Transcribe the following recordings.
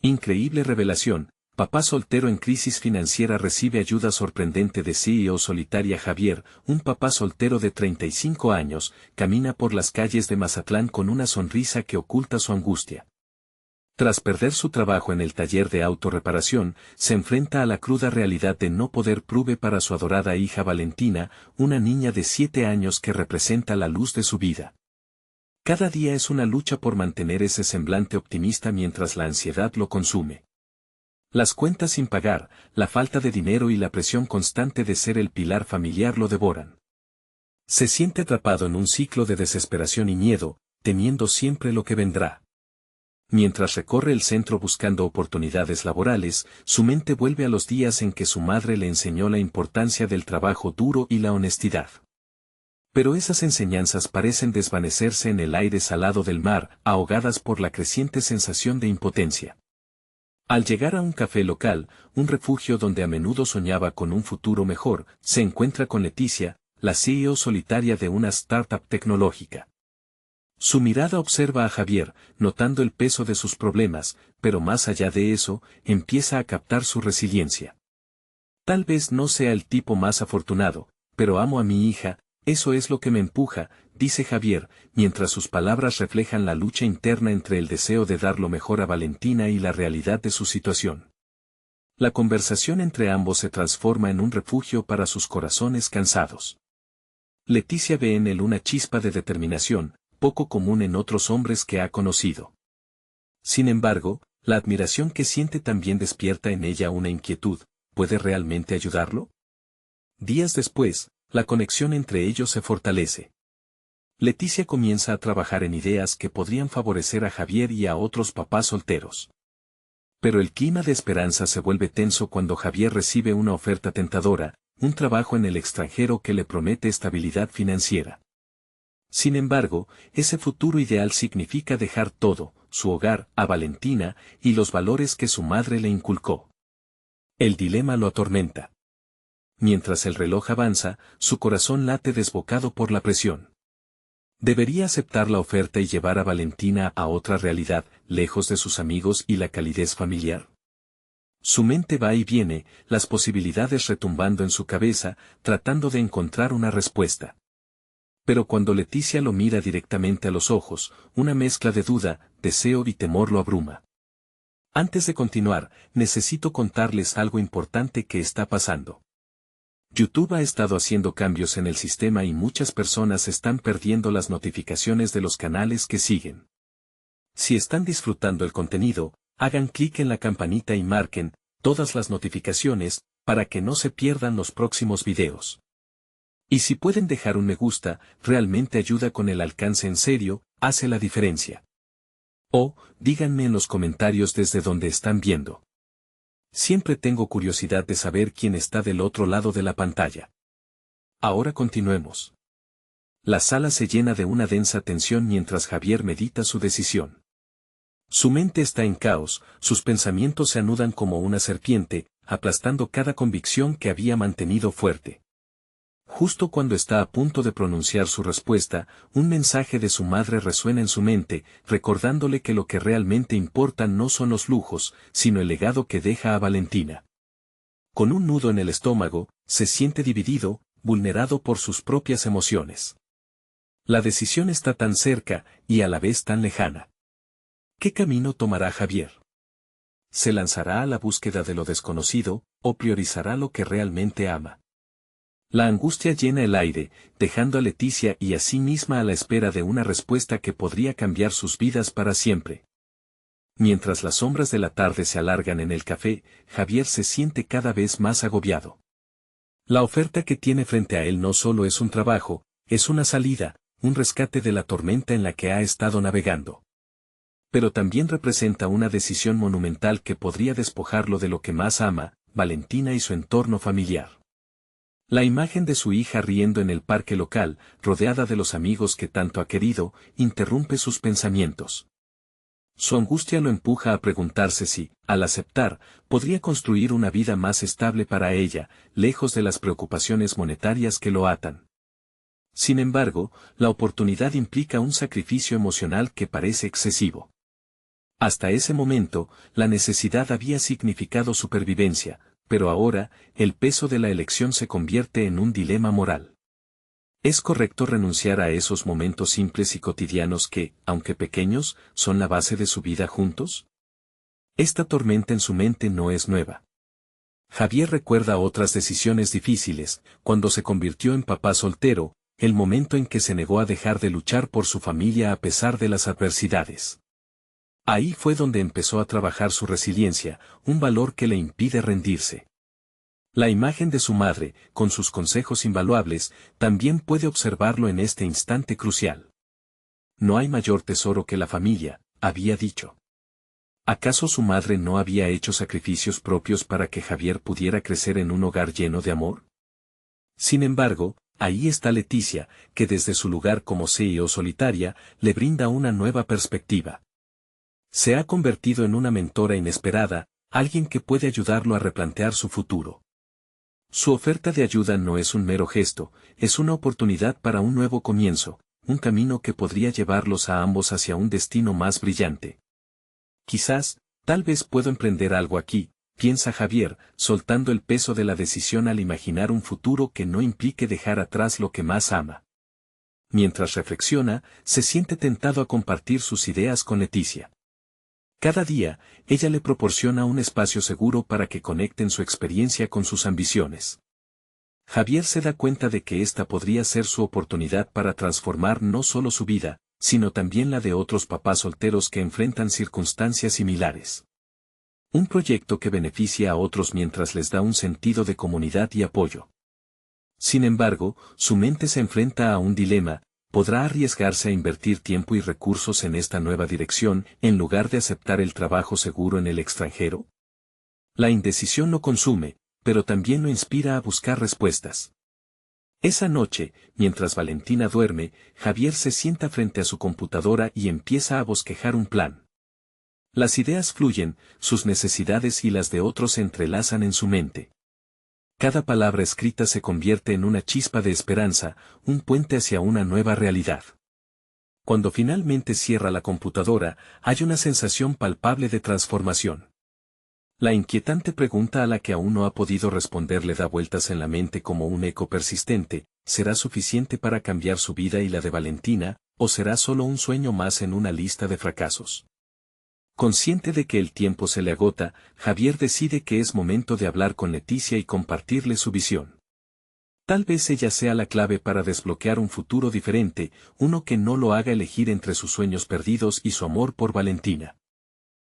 Increíble revelación, papá soltero en crisis financiera recibe ayuda sorprendente de CEO solitaria. Javier, un papá soltero de 35 años, camina por las calles de Mazatlán con una sonrisa que oculta su angustia. Tras perder su trabajo en el taller de autorreparación, se enfrenta a la cruda realidad de no poder provee para su adorada hija Valentina, una niña de 7 años que representa la luz de su vida. Cada día es una lucha por mantener ese semblante optimista mientras la ansiedad lo consume. Las cuentas sin pagar, la falta de dinero y la presión constante de ser el pilar familiar lo devoran. Se siente atrapado en un ciclo de desesperación y miedo, temiendo siempre lo que vendrá. Mientras recorre el centro buscando oportunidades laborales, su mente vuelve a los días en que su madre le enseñó la importancia del trabajo duro y la honestidad. Pero esas enseñanzas parecen desvanecerse en el aire salado del mar, ahogadas por la creciente sensación de impotencia. Al llegar a un café local, un refugio donde a menudo soñaba con un futuro mejor, se encuentra con Leticia, la CEO solitaria de una startup tecnológica. Su mirada observa a Javier, notando el peso de sus problemas, pero más allá de eso, empieza a captar su resiliencia. Tal vez no sea el tipo más afortunado, pero amo a mi hija. Eso es lo que me empuja, dice Javier, mientras sus palabras reflejan la lucha interna entre el deseo de dar lo mejor a Valentina y la realidad de su situación. La conversación entre ambos se transforma en un refugio para sus corazones cansados. Leticia ve en él una chispa de determinación, poco común en otros hombres que ha conocido. Sin embargo, la admiración que siente también despierta en ella una inquietud. ¿Puede realmente ayudarlo? Días después, la conexión entre ellos se fortalece. Leticia comienza a trabajar en ideas que podrían favorecer a Javier y a otros papás solteros. Pero el clima de esperanza se vuelve tenso cuando Javier recibe una oferta tentadora, un trabajo en el extranjero que le promete estabilidad financiera. Sin embargo, ese futuro ideal significa dejar todo, su hogar, a Valentina, y los valores que su madre le inculcó. El dilema lo atormenta. Mientras el reloj avanza, su corazón late desbocado por la presión. ¿Debería aceptar la oferta y llevar a Valentina a otra realidad, lejos de sus amigos y la calidez familiar? Su mente va y viene, las posibilidades retumbando en su cabeza, tratando de encontrar una respuesta. Pero cuando Leticia lo mira directamente a los ojos, una mezcla de duda, deseo y temor lo abruma. Antes de continuar, necesito contarles algo importante que está pasando. YouTube ha estado haciendo cambios en el sistema y muchas personas están perdiendo las notificaciones de los canales que siguen. Si están disfrutando el contenido, hagan clic en la campanita y marquen todas las notificaciones para que no se pierdan los próximos videos. Y si pueden dejar un me gusta, realmente ayuda con el alcance en serio, hace la diferencia. O, díganme en los comentarios desde donde están viendo. Siempre tengo curiosidad de saber quién está del otro lado de la pantalla. Ahora continuemos. La sala se llena de una densa tensión mientras Javier medita su decisión. Su mente está en caos, sus pensamientos se anudan como una serpiente, aplastando cada convicción que había mantenido fuerte. Justo cuando está a punto de pronunciar su respuesta, un mensaje de su madre resuena en su mente, recordándole que lo que realmente importa no son los lujos, sino el legado que deja a Valentina. Con un nudo en el estómago, se siente dividido, vulnerado por sus propias emociones. La decisión está tan cerca, y a la vez tan lejana. ¿Qué camino tomará Javier? ¿Se lanzará a la búsqueda de lo desconocido, o priorizará lo que realmente ama? La angustia llena el aire, dejando a Leticia y a sí misma a la espera de una respuesta que podría cambiar sus vidas para siempre. Mientras las sombras de la tarde se alargan en el café, Javier se siente cada vez más agobiado. La oferta que tiene frente a él no solo es un trabajo, es una salida, un rescate de la tormenta en la que ha estado navegando. Pero también representa una decisión monumental que podría despojarlo de lo que más ama, Valentina y su entorno familiar. La imagen de su hija riendo en el parque local, rodeada de los amigos que tanto ha querido, interrumpe sus pensamientos. Su angustia lo empuja a preguntarse si, al aceptar, podría construir una vida más estable para ella, lejos de las preocupaciones monetarias que lo atan. Sin embargo, la oportunidad implica un sacrificio emocional que parece excesivo. Hasta ese momento, la necesidad había significado supervivencia, pero ahora, el peso de la elección se convierte en un dilema moral. ¿Es correcto renunciar a esos momentos simples y cotidianos que, aunque pequeños, son la base de su vida juntos? Esta tormenta en su mente no es nueva. Javier recuerda otras decisiones difíciles, cuando se convirtió en papá soltero, el momento en que se negó a dejar de luchar por su familia a pesar de las adversidades. Ahí fue donde empezó a trabajar su resiliencia, un valor que le impide rendirse. La imagen de su madre, con sus consejos invaluables, también puede observarlo en este instante crucial. No hay mayor tesoro que la familia, había dicho. ¿Acaso su madre no había hecho sacrificios propios para que Javier pudiera crecer en un hogar lleno de amor? Sin embargo, ahí está Leticia, que desde su lugar como CEO solitaria, le brinda una nueva perspectiva. Se ha convertido en una mentora inesperada, alguien que puede ayudarlo a replantear su futuro. Su oferta de ayuda no es un mero gesto, es una oportunidad para un nuevo comienzo, un camino que podría llevarlos a ambos hacia un destino más brillante. Quizás, tal vez puedo emprender algo aquí, piensa Javier, soltando el peso de la decisión al imaginar un futuro que no implique dejar atrás lo que más ama. Mientras reflexiona, se siente tentado a compartir sus ideas con Leticia. Cada día, ella le proporciona un espacio seguro para que conecten su experiencia con sus ambiciones. Javier se da cuenta de que esta podría ser su oportunidad para transformar no solo su vida, sino también la de otros papás solteros que enfrentan circunstancias similares. Un proyecto que beneficia a otros mientras les da un sentido de comunidad y apoyo. Sin embargo, su mente se enfrenta a un dilema. ¿Podrá arriesgarse a invertir tiempo y recursos en esta nueva dirección, en lugar de aceptar el trabajo seguro en el extranjero? La indecisión lo consume, pero también lo inspira a buscar respuestas. Esa noche, mientras Valentina duerme, Javier se sienta frente a su computadora y empieza a bosquejar un plan. Las ideas fluyen, sus necesidades y las de otros se entrelazan en su mente. Cada palabra escrita se convierte en una chispa de esperanza, un puente hacia una nueva realidad. Cuando finalmente cierra la computadora, hay una sensación palpable de transformación. La inquietante pregunta a la que aún no ha podido responder le da vueltas en la mente como un eco persistente: ¿será suficiente para cambiar su vida y la de Valentina, o será solo un sueño más en una lista de fracasos? Consciente de que el tiempo se le agota, Javier decide que es momento de hablar con Leticia y compartirle su visión. Tal vez ella sea la clave para desbloquear un futuro diferente, uno que no lo haga elegir entre sus sueños perdidos y su amor por Valentina.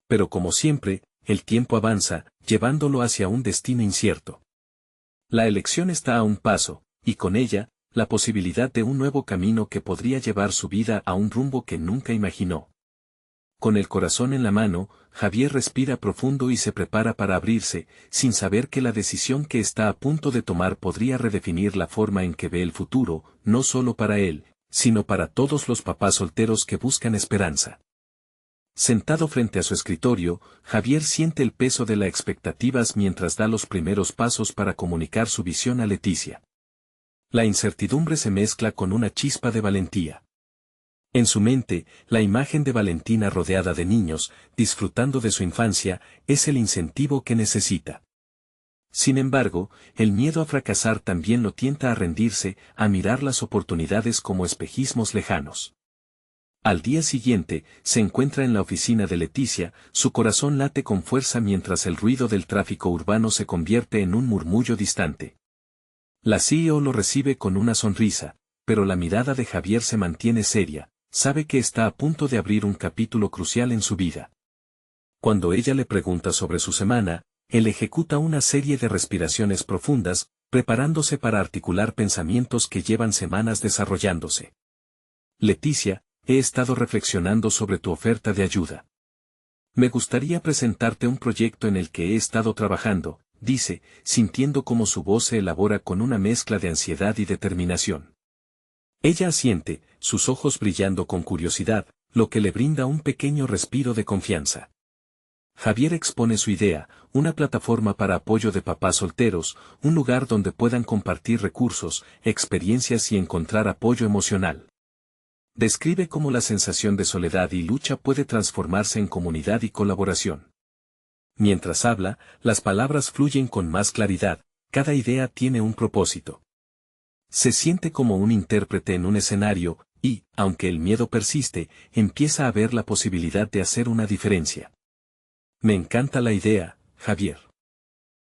Pero como siempre, el tiempo avanza, llevándolo hacia un destino incierto. La elección está a un paso, y con ella, la posibilidad de un nuevo camino que podría llevar su vida a un rumbo que nunca imaginó. Con el corazón en la mano, Javier respira profundo y se prepara para abrirse, sin saber que la decisión que está a punto de tomar podría redefinir la forma en que ve el futuro, no solo para él, sino para todos los papás solteros que buscan esperanza. Sentado frente a su escritorio, Javier siente el peso de las expectativas mientras da los primeros pasos para comunicar su visión a Leticia. La incertidumbre se mezcla con una chispa de valentía. En su mente, la imagen de Valentina rodeada de niños, disfrutando de su infancia, es el incentivo que necesita. Sin embargo, el miedo a fracasar también lo tienta a rendirse, a mirar las oportunidades como espejismos lejanos. Al día siguiente, se encuentra en la oficina de Leticia, su corazón late con fuerza mientras el ruido del tráfico urbano se convierte en un murmullo distante. La CEO lo recibe con una sonrisa, pero la mirada de Javier se mantiene seria. Sabe que está a punto de abrir un capítulo crucial en su vida. Cuando ella le pregunta sobre su semana, él ejecuta una serie de respiraciones profundas, preparándose para articular pensamientos que llevan semanas desarrollándose. Leticia, he estado reflexionando sobre tu oferta de ayuda. Me gustaría presentarte un proyecto en el que he estado trabajando, dice, sintiendo cómo su voz se elabora con una mezcla de ansiedad y determinación. Ella asiente, sus ojos brillando con curiosidad, lo que le brinda un pequeño respiro de confianza. Javier expone su idea: una plataforma para apoyo de papás solteros, un lugar donde puedan compartir recursos, experiencias y encontrar apoyo emocional. Describe cómo la sensación de soledad y lucha puede transformarse en comunidad y colaboración. Mientras habla, las palabras fluyen con más claridad, cada idea tiene un propósito. Se siente como un intérprete en un escenario, y, aunque el miedo persiste, empieza a ver la posibilidad de hacer una diferencia. Me encanta la idea, Javier.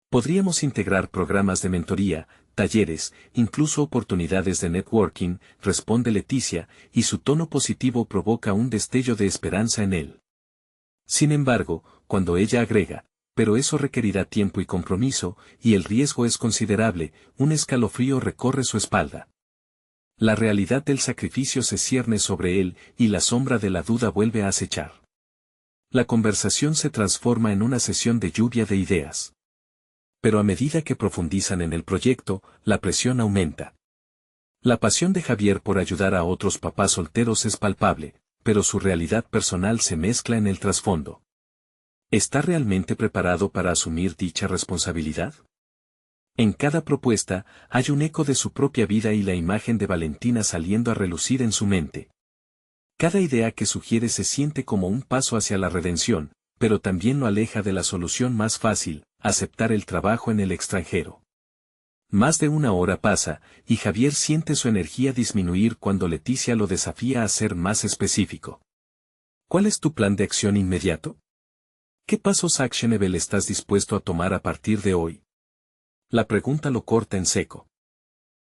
Podríamos integrar programas de mentoría, talleres, incluso oportunidades de networking, responde Leticia, y su tono positivo provoca un destello de esperanza en él. Sin embargo, cuando ella agrega, pero eso requerirá tiempo y compromiso, y el riesgo es considerable, un escalofrío recorre su espalda. La realidad del sacrificio se cierne sobre él, y la sombra de la duda vuelve a acechar. La conversación se transforma en una sesión de lluvia de ideas. Pero a medida que profundizan en el proyecto, la presión aumenta. La pasión de Javier por ayudar a otros papás solteros es palpable, pero su realidad personal se mezcla en el trasfondo. ¿Está realmente preparado para asumir dicha responsabilidad? En cada propuesta, hay un eco de su propia vida y la imagen de Valentina saliendo a relucir en su mente. Cada idea que sugiere se siente como un paso hacia la redención, pero también lo aleja de la solución más fácil, aceptar el trabajo en el extranjero. Más de una hora pasa, y Javier siente su energía disminuir cuando Leticia lo desafía a ser más específico. ¿Cuál es tu plan de acción inmediato? ¿Qué pasos actionable estás dispuesto a tomar a partir de hoy? La pregunta lo corta en seco.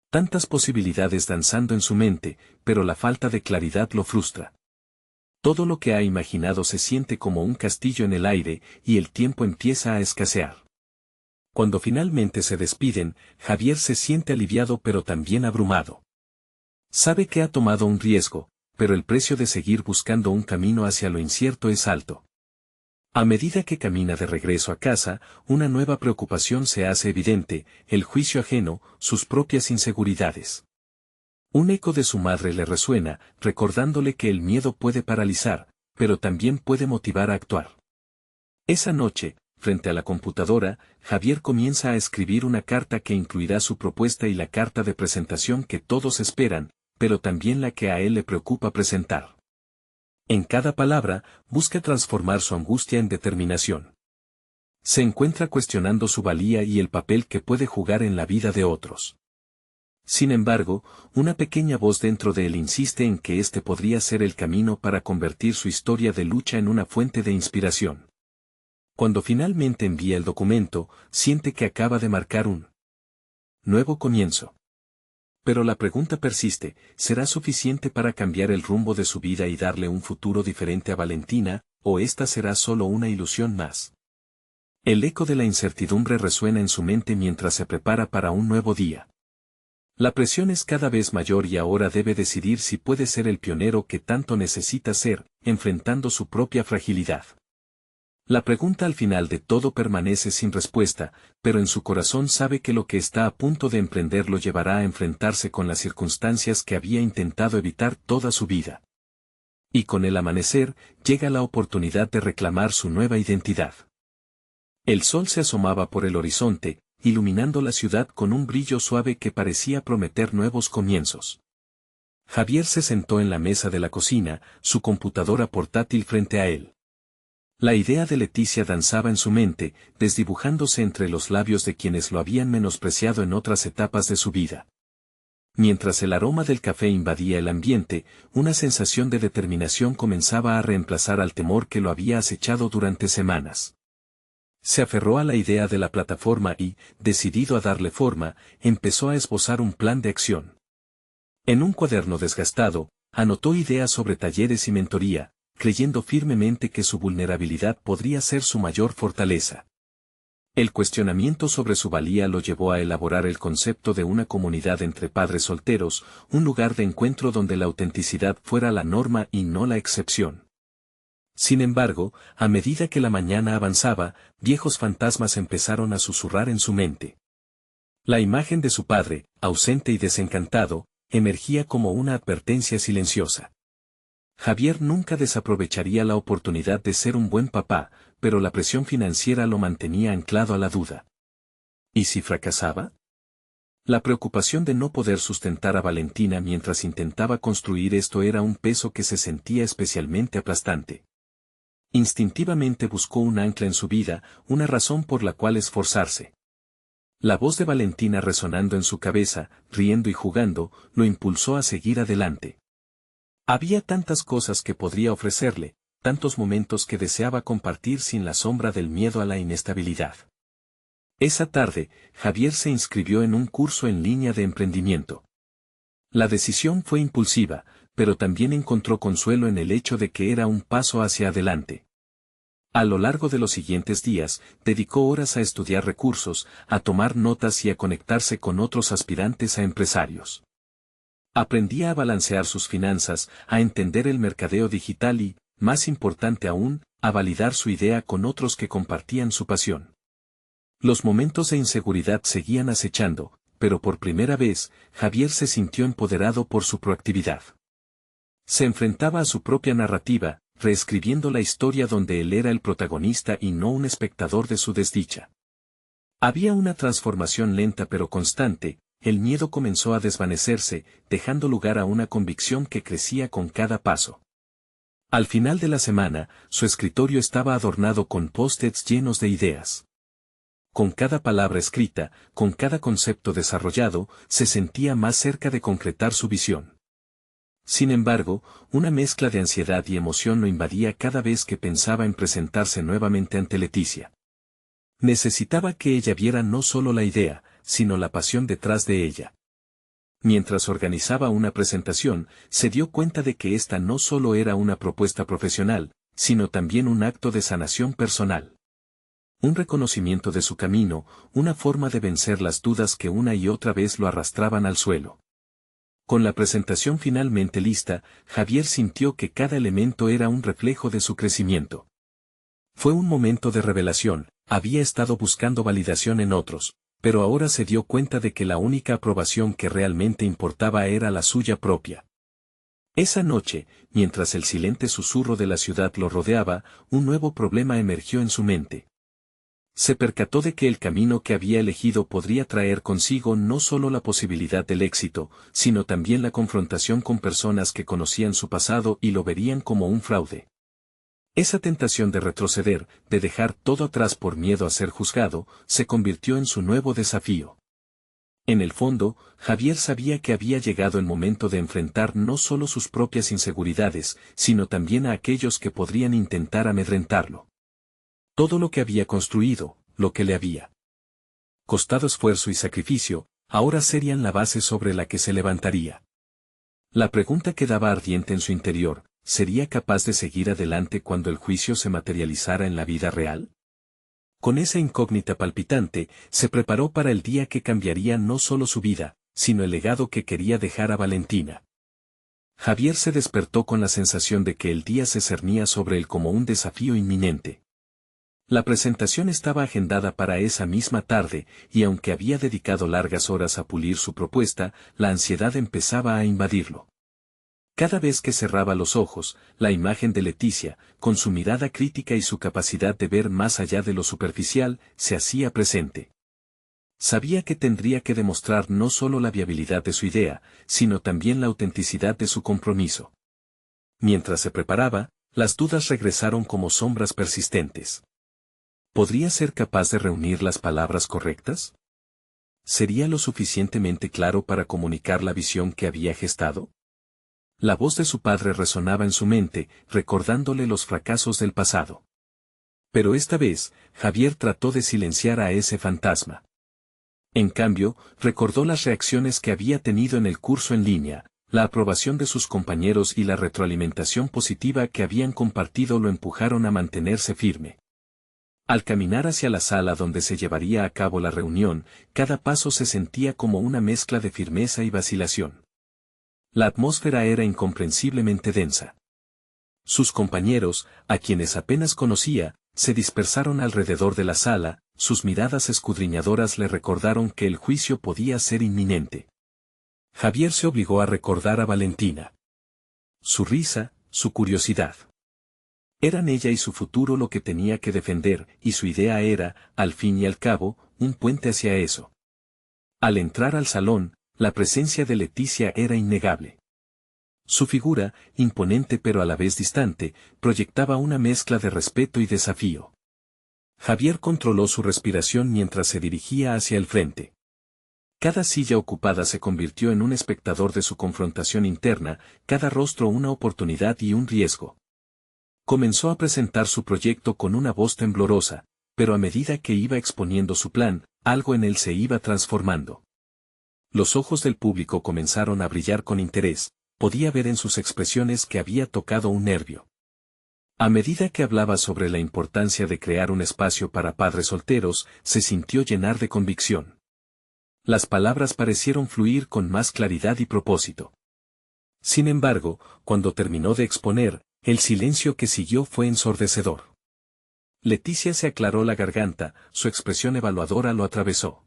Tantas posibilidades danzando en su mente, pero la falta de claridad lo frustra. Todo lo que ha imaginado se siente como un castillo en el aire, y el tiempo empieza a escasear. Cuando finalmente se despiden, Javier se siente aliviado pero también abrumado. Sabe que ha tomado un riesgo, pero el precio de seguir buscando un camino hacia lo incierto es alto. A medida que camina de regreso a casa, una nueva preocupación se hace evidente, el juicio ajeno, sus propias inseguridades. Un eco de su madre le resuena, recordándole que el miedo puede paralizar, pero también puede motivar a actuar. Esa noche, frente a la computadora, Javier comienza a escribir una carta que incluirá su propuesta y la carta de presentación que todos esperan, pero también la que a él le preocupa presentar. En cada palabra, busca transformar su angustia en determinación. Se encuentra cuestionando su valía y el papel que puede jugar en la vida de otros. Sin embargo, una pequeña voz dentro de él insiste en que este podría ser el camino para convertir su historia de lucha en una fuente de inspiración. Cuando finalmente envía el documento, siente que acaba de marcar un nuevo comienzo. Pero la pregunta persiste, ¿será suficiente para cambiar el rumbo de su vida y darle un futuro diferente a Valentina, o esta será solo una ilusión más? El eco de la incertidumbre resuena en su mente mientras se prepara para un nuevo día. La presión es cada vez mayor y ahora debe decidir si puede ser el pionero que tanto necesita ser, enfrentando su propia fragilidad. La pregunta al final de todo permanece sin respuesta, pero en su corazón sabe que lo que está a punto de emprender lo llevará a enfrentarse con las circunstancias que había intentado evitar toda su vida. Y con el amanecer, llega la oportunidad de reclamar su nueva identidad. El sol se asomaba por el horizonte, iluminando la ciudad con un brillo suave que parecía prometer nuevos comienzos. Javier se sentó en la mesa de la cocina, su computadora portátil frente a él. La idea de Leticia danzaba en su mente, desdibujándose entre los labios de quienes lo habían menospreciado en otras etapas de su vida. Mientras el aroma del café invadía el ambiente, una sensación de determinación comenzaba a reemplazar al temor que lo había acechado durante semanas. Se aferró a la idea de la plataforma y, decidido a darle forma, empezó a esbozar un plan de acción. En un cuaderno desgastado, anotó ideas sobre talleres y mentoría, creyendo firmemente que su vulnerabilidad podría ser su mayor fortaleza. El cuestionamiento sobre su valía lo llevó a elaborar el concepto de una comunidad entre padres solteros, un lugar de encuentro donde la autenticidad fuera la norma y no la excepción. Sin embargo, a medida que la mañana avanzaba, viejos fantasmas empezaron a susurrar en su mente. La imagen de su padre, ausente y desencantado, emergía como una advertencia silenciosa. Javier nunca desaprovecharía la oportunidad de ser un buen papá, pero la presión financiera lo mantenía anclado a la duda. ¿Y si fracasaba? La preocupación de no poder sustentar a Valentina mientras intentaba construir esto era un peso que se sentía especialmente aplastante. Instintivamente buscó un ancla en su vida, una razón por la cual esforzarse. La voz de Valentina resonando en su cabeza, riendo y jugando, lo impulsó a seguir adelante. Había tantas cosas que podría ofrecerle, tantos momentos que deseaba compartir sin la sombra del miedo a la inestabilidad. Esa tarde, Javier se inscribió en un curso en línea de emprendimiento. La decisión fue impulsiva, pero también encontró consuelo en el hecho de que era un paso hacia adelante. A lo largo de los siguientes días, dedicó horas a estudiar recursos, a tomar notas y a conectarse con otros aspirantes a empresarios. Aprendía a balancear sus finanzas, a entender el mercadeo digital y, más importante aún, a validar su idea con otros que compartían su pasión. Los momentos de inseguridad seguían acechando, pero por primera vez, Javier se sintió empoderado por su proactividad. Se enfrentaba a su propia narrativa, reescribiendo la historia donde él era el protagonista y no un espectador de su desdicha. Había una transformación lenta pero constante, el miedo comenzó a desvanecerse, dejando lugar a una convicción que crecía con cada paso. Al final de la semana, su escritorio estaba adornado con post-its llenos de ideas. Con cada palabra escrita, con cada concepto desarrollado, se sentía más cerca de concretar su visión. Sin embargo, una mezcla de ansiedad y emoción lo invadía cada vez que pensaba en presentarse nuevamente ante Leticia. Necesitaba que ella viera no solo la idea, sino la pasión detrás de ella. Mientras organizaba una presentación, se dio cuenta de que esta no solo era una propuesta profesional, sino también un acto de sanación personal. Un reconocimiento de su camino, una forma de vencer las dudas que una y otra vez lo arrastraban al suelo. Con la presentación finalmente lista, Javier sintió que cada elemento era un reflejo de su crecimiento. Fue un momento de revelación, había estado buscando validación en otros, pero ahora se dio cuenta de que la única aprobación que realmente importaba era la suya propia. Esa noche, mientras el silente susurro de la ciudad lo rodeaba, un nuevo problema emergió en su mente. Se percató de que el camino que había elegido podría traer consigo no solo la posibilidad del éxito, sino también la confrontación con personas que conocían su pasado y lo verían como un fraude. Esa tentación de retroceder, de dejar todo atrás por miedo a ser juzgado, se convirtió en su nuevo desafío. En el fondo, Javier sabía que había llegado el momento de enfrentar no solo sus propias inseguridades, sino también a aquellos que podrían intentar amedrentarlo. Todo lo que había construido, lo que le había costado esfuerzo y sacrificio, ahora serían la base sobre la que se levantaría. La pregunta quedaba ardiente en su interior, ¿sería capaz de seguir adelante cuando el juicio se materializara en la vida real? Con esa incógnita palpitante, se preparó para el día que cambiaría no solo su vida, sino el legado que quería dejar a Valentina. Javier se despertó con la sensación de que el día se cernía sobre él como un desafío inminente. La presentación estaba agendada para esa misma tarde, y aunque había dedicado largas horas a pulir su propuesta, la ansiedad empezaba a invadirlo. Cada vez que cerraba los ojos, la imagen de Leticia, con su mirada crítica y su capacidad de ver más allá de lo superficial, se hacía presente. Sabía que tendría que demostrar no solo la viabilidad de su idea, sino también la autenticidad de su compromiso. Mientras se preparaba, las dudas regresaron como sombras persistentes. ¿Podría ser capaz de reunir las palabras correctas? ¿Sería lo suficientemente claro para comunicar la visión que había gestado? La voz de su padre resonaba en su mente, recordándole los fracasos del pasado. Pero esta vez, Javier trató de silenciar a ese fantasma. En cambio, recordó las reacciones que había tenido en el curso en línea, la aprobación de sus compañeros y la retroalimentación positiva que habían compartido lo empujaron a mantenerse firme. Al caminar hacia la sala donde se llevaría a cabo la reunión, cada paso se sentía como una mezcla de firmeza y vacilación. La atmósfera era incomprensiblemente densa. Sus compañeros, a quienes apenas conocía, se dispersaron alrededor de la sala, sus miradas escudriñadoras le recordaron que el juicio podía ser inminente. Javier se obligó a recordar a Valentina. Su risa, su curiosidad. Eran ella y su futuro lo que tenía que defender, y su idea era, al fin y al cabo, un puente hacia eso. Al entrar al salón, la presencia de Leticia era innegable. Su figura, imponente pero a la vez distante, proyectaba una mezcla de respeto y desafío. Javier controló su respiración mientras se dirigía hacia el frente. Cada silla ocupada se convirtió en un espectador de su confrontación interna, cada rostro una oportunidad y un riesgo. Comenzó a presentar su proyecto con una voz temblorosa, pero a medida que iba exponiendo su plan, algo en él se iba transformando. Los ojos del público comenzaron a brillar con interés, podía ver en sus expresiones que había tocado un nervio. A medida que hablaba sobre la importancia de crear un espacio para padres solteros, se sintió llenar de convicción. Las palabras parecieron fluir con más claridad y propósito. Sin embargo, cuando terminó de exponer, el silencio que siguió fue ensordecedor. Leticia se aclaró la garganta, su expresión evaluadora lo atravesó.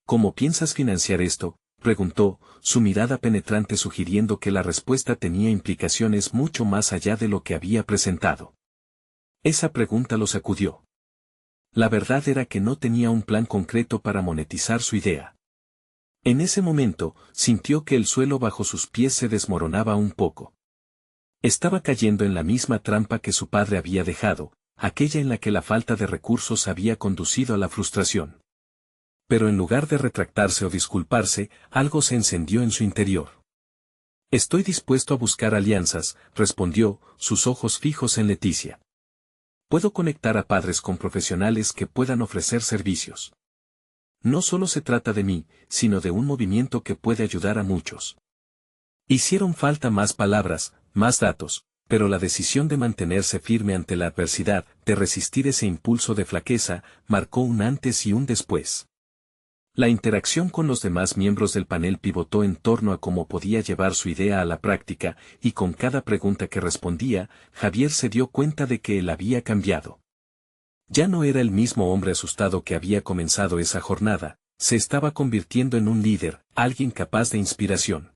¿Cómo piensas financiar esto?, preguntó, su mirada penetrante sugiriendo que la respuesta tenía implicaciones mucho más allá de lo que había presentado. Esa pregunta lo sacudió. La verdad era que no tenía un plan concreto para monetizar su idea. En ese momento, sintió que el suelo bajo sus pies se desmoronaba un poco. Estaba cayendo en la misma trampa que su padre había dejado, aquella en la que la falta de recursos había conducido a la frustración. Pero en lugar de retractarse o disculparse, algo se encendió en su interior. Estoy dispuesto a buscar alianzas, respondió, sus ojos fijos en Leticia. Puedo conectar a padres con profesionales que puedan ofrecer servicios. No solo se trata de mí, sino de un movimiento que puede ayudar a muchos. Hicieron falta más palabras, más datos, pero la decisión de mantenerse firme ante la adversidad, de resistir ese impulso de flaqueza, marcó un antes y un después. La interacción con los demás miembros del panel pivotó en torno a cómo podía llevar su idea a la práctica, y con cada pregunta que respondía, Javier se dio cuenta de que él había cambiado. Ya no era el mismo hombre asustado que había comenzado esa jornada, se estaba convirtiendo en un líder, alguien capaz de inspiración.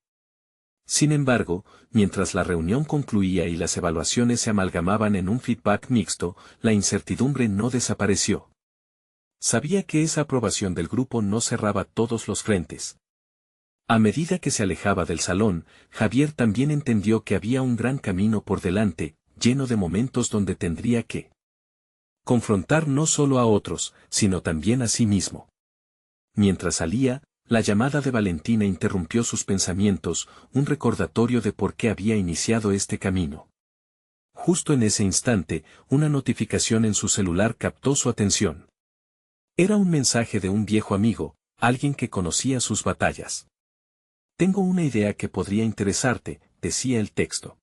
Sin embargo, mientras la reunión concluía y las evaluaciones se amalgamaban en un feedback mixto, la incertidumbre no desapareció. Sabía que esa aprobación del grupo no cerraba todos los frentes. A medida que se alejaba del salón, Javier también entendió que había un gran camino por delante, lleno de momentos donde tendría que confrontar no solo a otros, sino también a sí mismo. Mientras salía, la llamada de Valentina interrumpió sus pensamientos, un recordatorio de por qué había iniciado este camino. Justo en ese instante, una notificación en su celular captó su atención. Era un mensaje de un viejo amigo, alguien que conocía sus batallas. Tengo una idea que podría interesarte, decía el texto.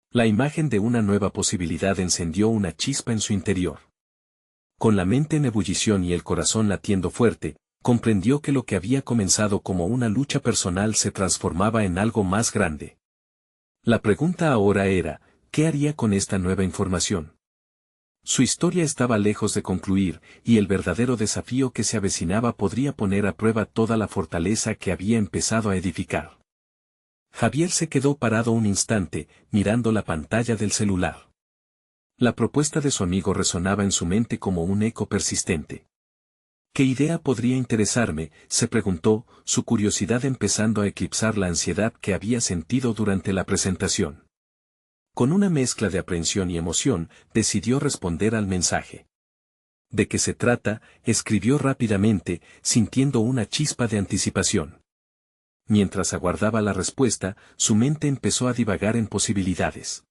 La imagen de una nueva posibilidad encendió una chispa en su interior. Con la mente en ebullición y el corazón latiendo fuerte, comprendió que lo que había comenzado como una lucha personal se transformaba en algo más grande. La pregunta ahora era, ¿qué haría con esta nueva información? Su historia estaba lejos de concluir, y el verdadero desafío que se avecinaba podría poner a prueba toda la fortaleza que había empezado a edificar. Javier se quedó parado un instante, mirando la pantalla del celular. La propuesta de su amigo resonaba en su mente como un eco persistente. ¿Qué idea podría interesarme?, se preguntó, su curiosidad empezando a eclipsar la ansiedad que había sentido durante la presentación. Con una mezcla de aprehensión y emoción, decidió responder al mensaje. ¿De qué se trata?, escribió rápidamente, sintiendo una chispa de anticipación. Mientras aguardaba la respuesta, su mente empezó a divagar en posibilidades.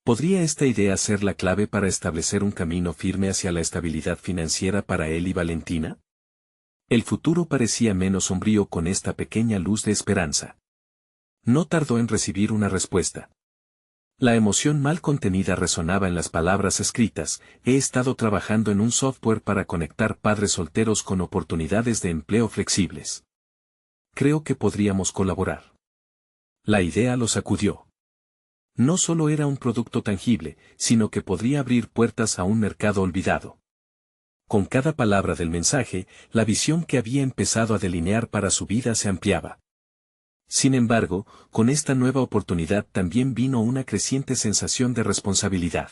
¿Podría esta idea ser la clave para establecer un camino firme hacia la estabilidad financiera para él y Valentina? El futuro parecía menos sombrío con esta pequeña luz de esperanza. No tardó en recibir una respuesta. La emoción mal contenida resonaba en las palabras escritas: he estado trabajando en un software para conectar padres solteros con oportunidades de empleo flexibles. Creo que podríamos colaborar. La idea lo sacudió. No solo era un producto tangible, sino que podría abrir puertas a un mercado olvidado. Con cada palabra del mensaje, la visión que había empezado a delinear para su vida se ampliaba. Sin embargo, con esta nueva oportunidad también vino una creciente sensación de responsabilidad.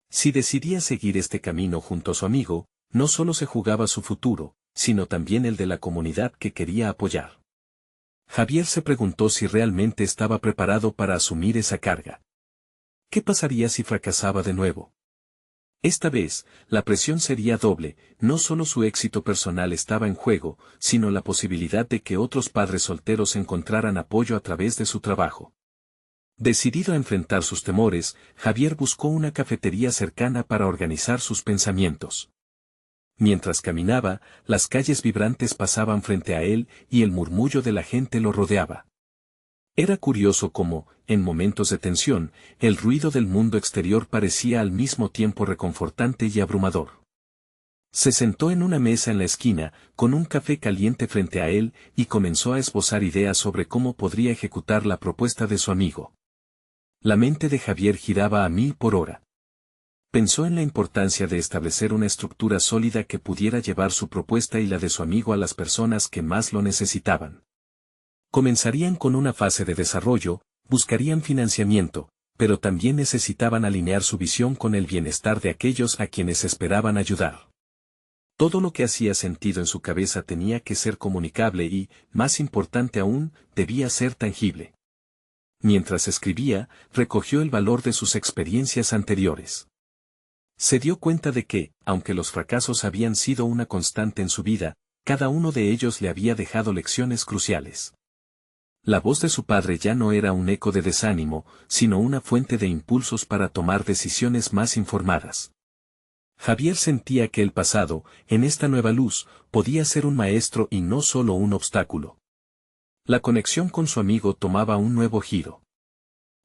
Si decidía seguir este camino junto a su amigo, no solo se jugaba su futuro, sino también el de la comunidad que quería apoyar. Javier se preguntó si realmente estaba preparado para asumir esa carga. ¿Qué pasaría si fracasaba de nuevo? Esta vez, la presión sería doble, no solo su éxito personal estaba en juego, sino la posibilidad de que otros padres solteros encontraran apoyo a través de su trabajo. Decidido a enfrentar sus temores, Javier buscó una cafetería cercana para organizar sus pensamientos. Mientras caminaba, las calles vibrantes pasaban frente a él y el murmullo de la gente lo rodeaba. Era curioso cómo, en momentos de tensión, el ruido del mundo exterior parecía al mismo tiempo reconfortante y abrumador. Se sentó en una mesa en la esquina, con un café caliente frente a él, y comenzó a esbozar ideas sobre cómo podría ejecutar la propuesta de su amigo. La mente de Javier giraba a 1000 por hora. Pensó en la importancia de establecer una estructura sólida que pudiera llevar su propuesta y la de su amigo a las personas que más lo necesitaban. Comenzarían con una fase de desarrollo, buscarían financiamiento, pero también necesitaban alinear su visión con el bienestar de aquellos a quienes esperaban ayudar. Todo lo que hacía sentido en su cabeza tenía que ser comunicable y, más importante aún, debía ser tangible. Mientras escribía, recogió el valor de sus experiencias anteriores. Se dio cuenta de que, aunque los fracasos habían sido una constante en su vida, cada uno de ellos le había dejado lecciones cruciales. La voz de su padre ya no era un eco de desánimo, sino una fuente de impulsos para tomar decisiones más informadas. Javier sentía que el pasado, en esta nueva luz, podía ser un maestro y no solo un obstáculo. La conexión con su amigo tomaba un nuevo giro.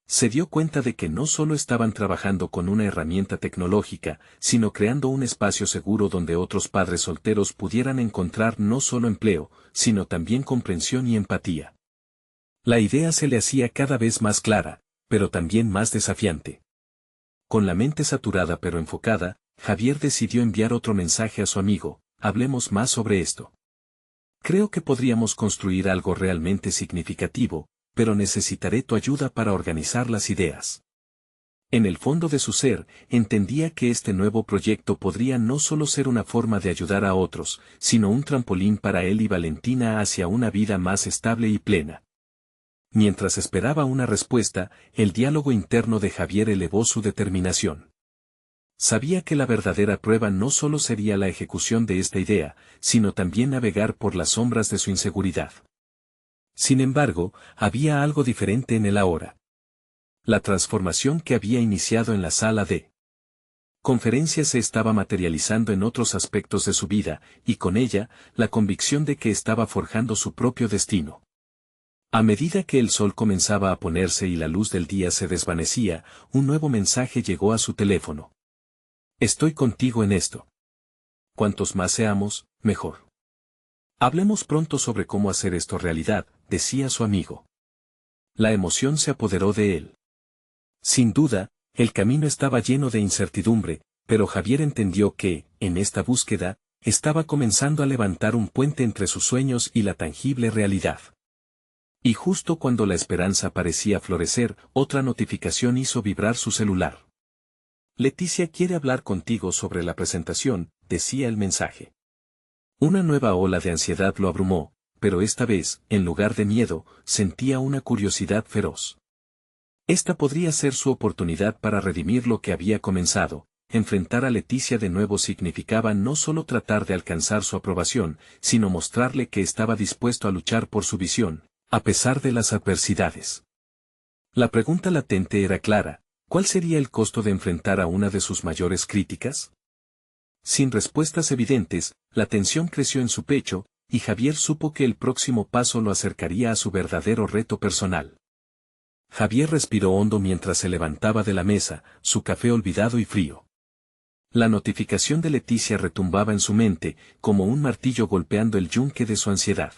Se dio cuenta de que no solo estaban trabajando con una herramienta tecnológica, sino creando un espacio seguro donde otros padres solteros pudieran encontrar no solo empleo, sino también comprensión y empatía. La idea se le hacía cada vez más clara, pero también más desafiante. Con la mente saturada pero enfocada, Javier decidió enviar otro mensaje a su amigo: hablemos más sobre esto. Creo que podríamos construir algo realmente significativo, pero necesitaré tu ayuda para organizar las ideas. En el fondo de su ser, entendía que este nuevo proyecto podría no solo ser una forma de ayudar a otros, sino un trampolín para él y Valentina hacia una vida más estable y plena. Mientras esperaba una respuesta, el diálogo interno de Javier elevó su determinación. Sabía que la verdadera prueba no solo sería la ejecución de esta idea, sino también navegar por las sombras de su inseguridad. Sin embargo, había algo diferente en él ahora. La transformación que había iniciado en la sala de conferencias se estaba materializando en otros aspectos de su vida, y con ella, la convicción de que estaba forjando su propio destino. A medida que el sol comenzaba a ponerse y la luz del día se desvanecía, un nuevo mensaje llegó a su teléfono. Estoy contigo en esto. Cuantos más seamos, mejor. Hablemos pronto sobre cómo hacer esto realidad, decía su amigo. La emoción se apoderó de él. Sin duda, el camino estaba lleno de incertidumbre, pero Javier entendió que, en esta búsqueda, estaba comenzando a levantar un puente entre sus sueños y la tangible realidad. Y justo cuando la esperanza parecía florecer, otra notificación hizo vibrar su celular. Leticia quiere hablar contigo sobre la presentación, decía el mensaje. Una nueva ola de ansiedad lo abrumó, pero esta vez, en lugar de miedo, sentía una curiosidad feroz. Esta podría ser su oportunidad para redimir lo que había comenzado. Enfrentar a Leticia de nuevo significaba no solo tratar de alcanzar su aprobación, sino mostrarle que estaba dispuesto a luchar por su visión, a pesar de las adversidades. La pregunta latente era clara: ¿cuál sería el costo de enfrentar a una de sus mayores críticas? Sin respuestas evidentes, la tensión creció en su pecho, y Javier supo que el próximo paso lo acercaría a su verdadero reto personal. Javier respiró hondo mientras se levantaba de la mesa, su café olvidado y frío. La notificación de Leticia retumbaba en su mente, como un martillo golpeando el yunque de su ansiedad.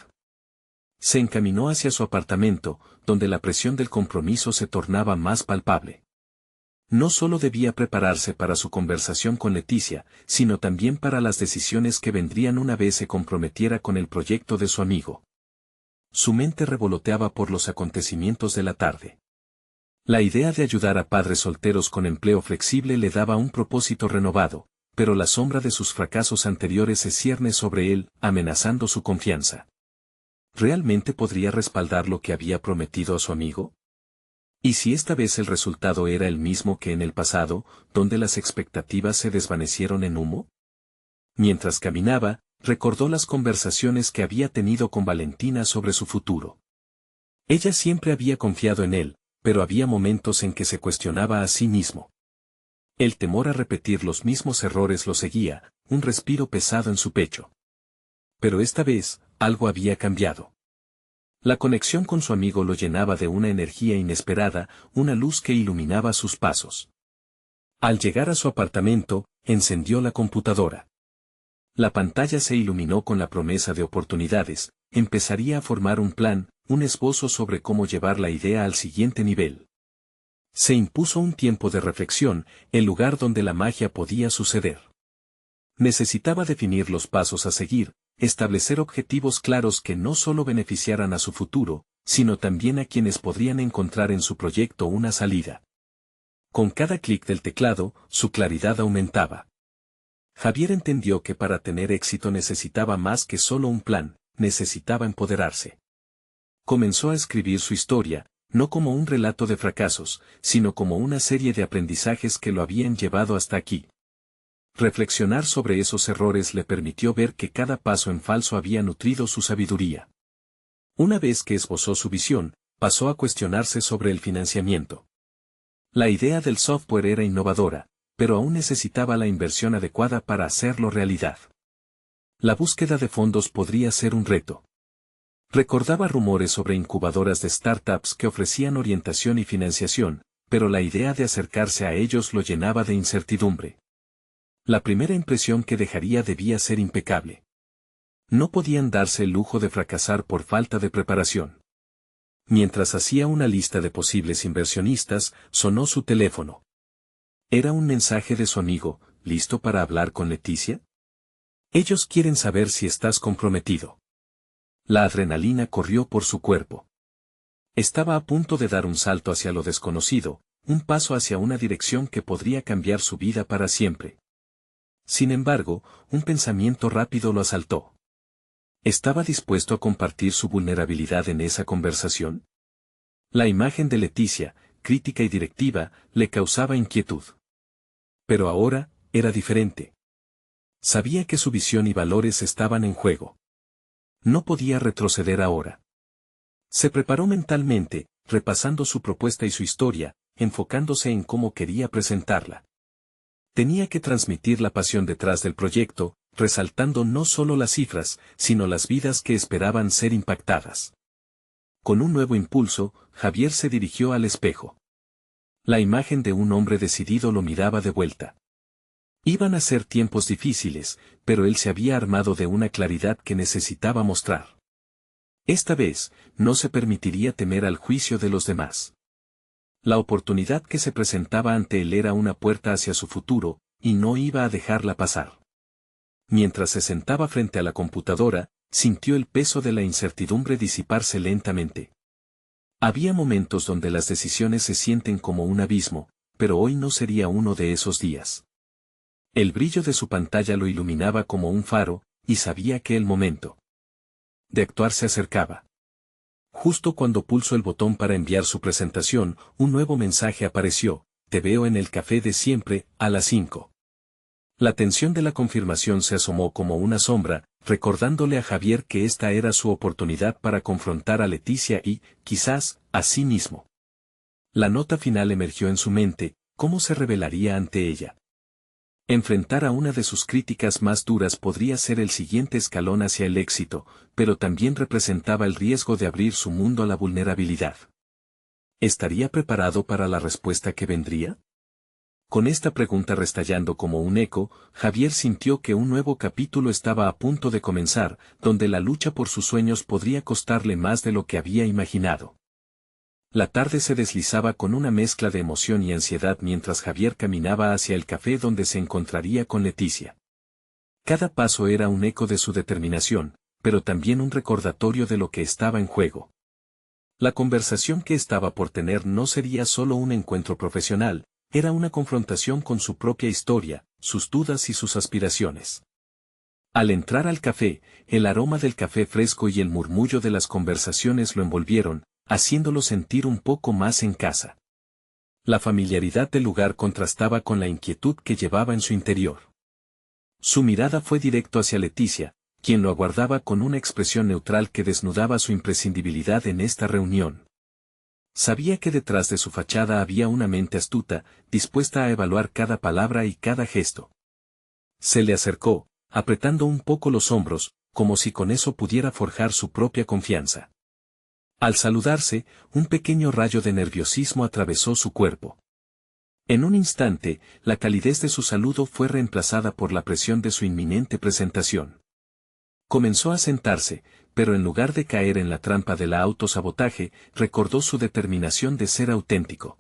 Se encaminó hacia su apartamento, donde la presión del compromiso se tornaba más palpable. No solo debía prepararse para su conversación con Leticia, sino también para las decisiones que vendrían una vez se comprometiera con el proyecto de su amigo. Su mente revoloteaba por los acontecimientos de la tarde. La idea de ayudar a padres solteros con empleo flexible le daba un propósito renovado, pero la sombra de sus fracasos anteriores se cierne sobre él, amenazando su confianza. ¿Realmente podría respaldar lo que había prometido a su amigo? ¿Y si esta vez el resultado era el mismo que en el pasado, donde las expectativas se desvanecieron en humo? Mientras caminaba, recordó las conversaciones que había tenido con Valentina sobre su futuro. Ella siempre había confiado en él, pero había momentos en que se cuestionaba a sí mismo. El temor a repetir los mismos errores lo seguía, un respiro pesado en su pecho. Pero esta vez, algo había cambiado. La conexión con su amigo lo llenaba de una energía inesperada, una luz que iluminaba sus pasos. Al llegar a su apartamento, encendió la computadora. La pantalla se iluminó con la promesa de oportunidades, empezaría a formar un plan, un esbozo sobre cómo llevar la idea al siguiente nivel. Se impuso un tiempo de reflexión, el lugar donde la magia podía suceder. Necesitaba definir los pasos a seguir, establecer objetivos claros que no solo beneficiaran a su futuro, sino también a quienes podrían encontrar en su proyecto una salida. Con cada clic del teclado, su claridad aumentaba. Javier entendió que para tener éxito necesitaba más que solo un plan, necesitaba empoderarse. Comenzó a escribir su historia, no como un relato de fracasos, sino como una serie de aprendizajes que lo habían llevado hasta aquí. Reflexionar sobre esos errores le permitió ver que cada paso en falso había nutrido su sabiduría. Una vez que esbozó su visión, pasó a cuestionarse sobre el financiamiento. La idea del software era innovadora, pero aún necesitaba la inversión adecuada para hacerlo realidad. La búsqueda de fondos podría ser un reto. Recordaba rumores sobre incubadoras de startups que ofrecían orientación y financiación, pero la idea de acercarse a ellos lo llenaba de incertidumbre. La primera impresión que dejaría debía ser impecable. No podían darse el lujo de fracasar por falta de preparación. Mientras hacía una lista de posibles inversionistas, sonó su teléfono. Era un mensaje de su amigo, ¿listo para hablar con Leticia? Ellos quieren saber si estás comprometido. La adrenalina corrió por su cuerpo. Estaba a punto de dar un salto hacia lo desconocido, un paso hacia una dirección que podría cambiar su vida para siempre. Sin embargo, un pensamiento rápido lo asaltó. ¿Estaba dispuesto a compartir su vulnerabilidad en esa conversación? La imagen de Leticia, crítica y directiva, le causaba inquietud. Pero ahora, era diferente. Sabía que su visión y valores estaban en juego. No podía retroceder ahora. Se preparó mentalmente, repasando su propuesta y su historia, enfocándose en cómo quería presentarla. Tenía que transmitir la pasión detrás del proyecto, resaltando no solo las cifras, sino las vidas que esperaban ser impactadas. Con un nuevo impulso, Javier se dirigió al espejo. La imagen de un hombre decidido lo miraba de vuelta. Iban a ser tiempos difíciles, pero él se había armado de una claridad que necesitaba mostrar. Esta vez, no se permitiría temer al juicio de los demás. La oportunidad que se presentaba ante él era una puerta hacia su futuro, y no iba a dejarla pasar. Mientras se sentaba frente a la computadora, sintió el peso de la incertidumbre disiparse lentamente. Había momentos donde las decisiones se sienten como un abismo, pero hoy no sería uno de esos días. El brillo de su pantalla lo iluminaba como un faro, y sabía que el momento de actuar se acercaba. Justo cuando pulsó el botón para enviar su presentación, un nuevo mensaje apareció: te veo en el café de siempre, a las 5. La tensión de la confirmación se asomó como una sombra, recordándole a Javier que esta era su oportunidad para confrontar a Leticia y, quizás, a sí mismo. La nota final emergió en su mente: ¿cómo se revelaría ante ella? Enfrentar a una de sus críticas más duras podría ser el siguiente escalón hacia el éxito, pero también representaba el riesgo de abrir su mundo a la vulnerabilidad. ¿Estaría preparado para la respuesta que vendría? Con esta pregunta restallando como un eco, Javier sintió que un nuevo capítulo estaba a punto de comenzar, donde la lucha por sus sueños podría costarle más de lo que había imaginado. La tarde se deslizaba con una mezcla de emoción y ansiedad mientras Javier caminaba hacia el café donde se encontraría con Leticia. Cada paso era un eco de su determinación, pero también un recordatorio de lo que estaba en juego. La conversación que estaba por tener no sería solo un encuentro profesional, era una confrontación con su propia historia, sus dudas y sus aspiraciones. Al entrar al café, el aroma del café fresco y el murmullo de las conversaciones lo envolvieron, haciéndolo sentir un poco más en casa. La familiaridad del lugar contrastaba con la inquietud que llevaba en su interior. Su mirada fue directo hacia Leticia, quien lo aguardaba con una expresión neutral que desnudaba su imprescindibilidad en esta reunión. Sabía que detrás de su fachada había una mente astuta, dispuesta a evaluar cada palabra y cada gesto. Se le acercó, apretando un poco los hombros, como si con eso pudiera forjar su propia confianza. Al saludarse, un pequeño rayo de nerviosismo atravesó su cuerpo. En un instante, la calidez de su saludo fue reemplazada por la presión de su inminente presentación. Comenzó a sentarse, pero en lugar de caer en la trampa del autosabotaje, recordó su determinación de ser auténtico.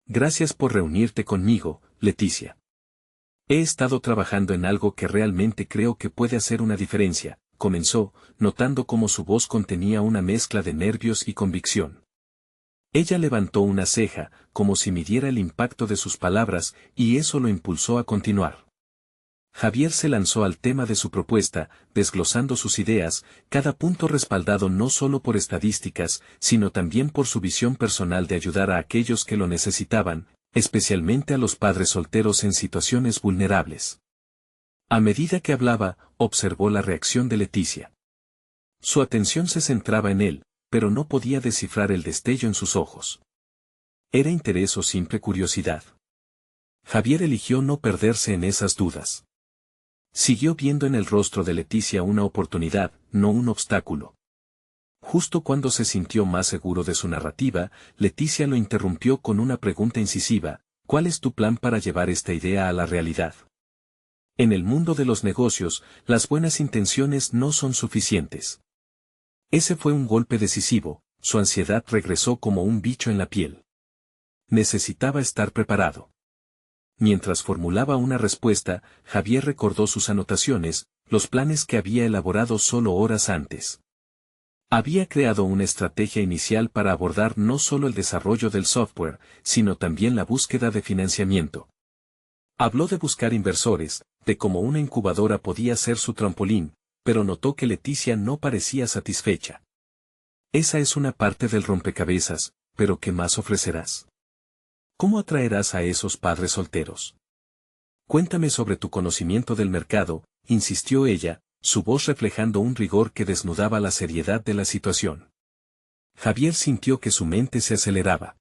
Gracias por reunirte conmigo, Leticia. He estado trabajando en algo que realmente creo que puede hacer una diferencia, comenzó, notando cómo su voz contenía una mezcla de nervios y convicción. Ella levantó una ceja, como si midiera el impacto de sus palabras, y eso lo impulsó a continuar. Javier se lanzó al tema de su propuesta, desglosando sus ideas, cada punto respaldado no solo por estadísticas, sino también por su visión personal de ayudar a aquellos que lo necesitaban, especialmente a los padres solteros en situaciones vulnerables. A medida que hablaba, observó la reacción de Leticia. Su atención se centraba en él, pero no podía descifrar el destello en sus ojos. ¿Era interés o simple curiosidad? Javier eligió no perderse en esas dudas. Siguió viendo en el rostro de Leticia una oportunidad, no un obstáculo. Justo cuando se sintió más seguro de su narrativa, Leticia lo interrumpió con una pregunta incisiva: ¿cuál es tu plan para llevar esta idea a la realidad? En el mundo de los negocios, las buenas intenciones no son suficientes. Ese fue un golpe decisivo, su ansiedad regresó como un bicho en la piel. Necesitaba estar preparado. Mientras formulaba una respuesta, Javier recordó sus anotaciones, los planes que había elaborado solo horas antes. Había creado una estrategia inicial para abordar no solo el desarrollo del software, sino también la búsqueda de financiamiento. Habló de buscar inversores, de cómo una incubadora podía ser su trampolín, pero notó que Leticia no parecía satisfecha. Esa es una parte del rompecabezas, pero ¿qué más ofrecerás? ¿Cómo atraerás a esos padres solteros? Cuéntame sobre tu conocimiento del mercado, insistió ella, su voz reflejando un rigor que desnudaba la seriedad de la situación. Javier sintió que su mente se aceleraba.